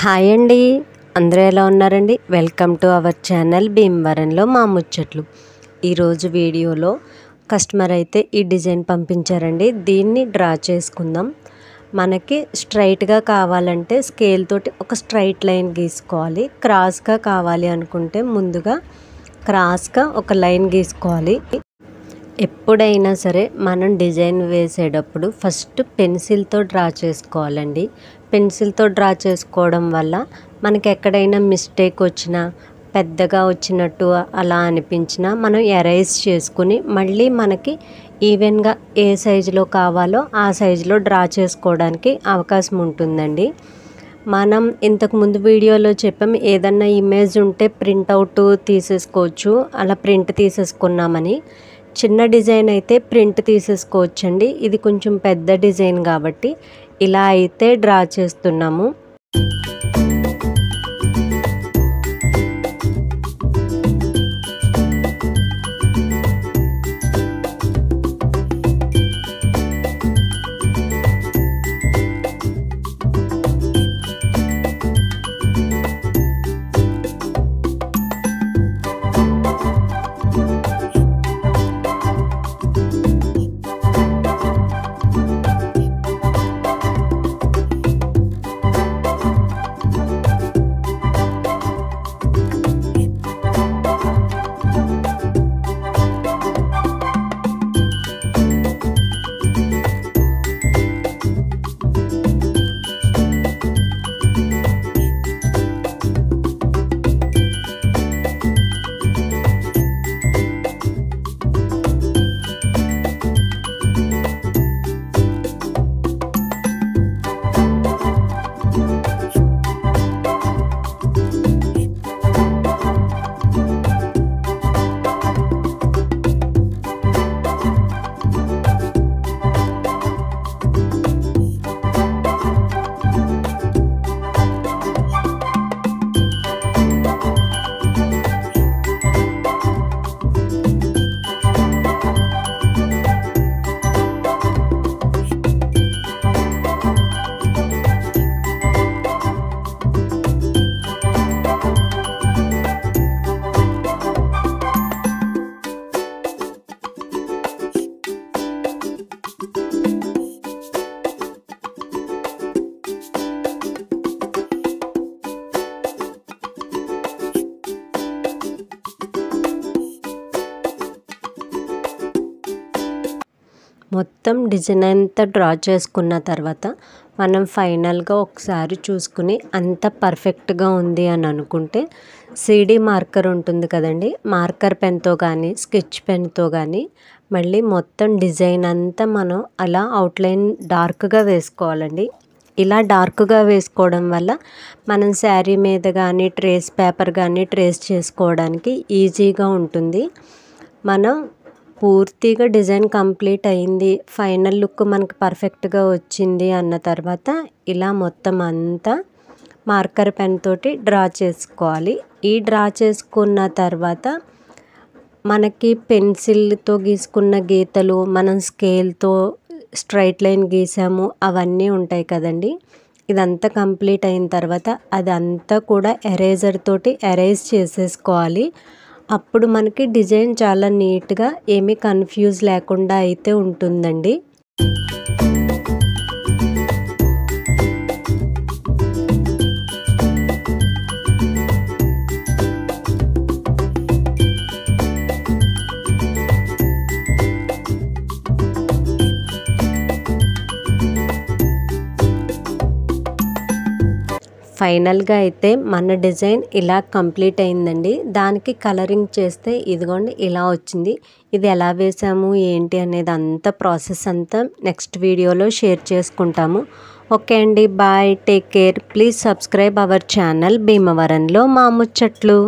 Hi అండి, అందరూ ఎలా ఉన్నారండి? వెల్కమ్ టు అవర్ ఛానల్ భీమవరంలో మా ముచ్చట్లు. ఈరోజు వీడియోలో కస్టమర్ అయితే ఈ డిజైన్ పంపించారండి. దీన్ని డ్రా చేసుకుందాం. మనకి స్ట్రైట్గా కావాలంటే స్కేల్ తోటి ఒక స్ట్రైట్ లైన్ గీసుకోవాలి. క్రాస్గా కావాలి అనుకుంటే ముందుగా క్రాస్గా ఒక లైన్ గీసుకోవాలి. ఎప్పుడైనా సరే మనం డిజైన్ వేసేటప్పుడు ఫస్ట్ పెన్సిల్తో డ్రా చేసుకోవాలండి. పెన్సిల్తో డ్రా చేసుకోవడం వల్ల మనకి ఎక్కడైనా మిస్టేక్ వచ్చినా, పెద్దగా వచ్చినట్టు అలా అనిపించినా మనం ఎరేజ్ చేసుకుని మళ్ళీ మనకి ఈవెన్గా ఏ సైజులో కావాలో ఆ సైజులో డ్రా చేసుకోవడానికి అవకాశం ఉంటుందండి. మనం ఇంతకుముందు వీడియోలో చెప్పాం, ఏదన్నా ఇమేజ్ ఉంటే ప్రింట్అవుట్ తీసేసుకోవచ్చు. అలా ప్రింట్ తీసేసుకున్నామని. చిన్న డిజైన్ అయితే ప్రింట్ తీసేసుకోవచ్చండి. ఇది కొంచెం పెద్ద డిజైన్ కాబట్టి ఇలా అయితే డ్రా చేస్తున్నాము. మొత్తం డిజైన్ అంతా డ్రా చేసుకున్న తర్వాత మనం ఫైనల్గా ఒకసారి చూసుకుని అంత పర్ఫెక్ట్గా ఉంది అని అనుకుంటే సిడి మార్కర్ ఉంటుంది కదండి, మార్కర్ పెన్తో కానీ స్కెచ్ పెన్తో కానీ మళ్ళీ మొత్తం డిజైన్ అంతా మనం అలా అవుట్లైన్ డార్క్గా వేసుకోవాలండి. ఇలా డార్క్గా వేసుకోవడం వల్ల మనం శారీ మీద కానీ ట్రేస్ పేపర్ కానీ ట్రేస్ చేసుకోవడానికి ఈజీగా ఉంటుంది. మనం పూర్తిగా డిజైన్ కంప్లీట్ అయింది, ఫైనల్ లుక్ మనకు పర్ఫెక్ట్గా వచ్చింది అన్న తర్వాత ఇలా మొత్తం అంతా మార్కర్ పెన్ తోటి డ్రా చేసుకోవాలి. ఈ డ్రా చేసుకున్న తర్వాత మనకి పెన్సిల్తో గీసుకున్న గీతలు, మనం స్కేల్తో స్ట్రైట్ లైన్ గీసాము అవన్నీ ఉంటాయి కదండి. ఇదంతా కంప్లీట్ అయిన తర్వాత అదంతా కూడా ఎరేజర్ తోటి ఎరేజ్ చేసేసుకోవాలి. అప్పుడు మనకి డిజైన్ చాలా నీట్గా ఏమీ కన్ఫ్యూజ్ లేకుండా అయితే ఉంటుందండి. ఫైనల్గా అయితే మన డిజైన్ ఇలా కంప్లీట్ అయిందండి. దానికి కలరింగ్ చేస్తే ఇదిగోండి ఇలా వచ్చింది. ఇది ఎలా వేసాము ఏంటి అనేది అంతా ప్రాసెస్ అంతా నెక్స్ట్ వీడియోలో షేర్ చేసుకుంటాము. ఓకే అండి, bye, take care. Please subscribe our channel భీమవరంలో మా ముచ్చట్లు.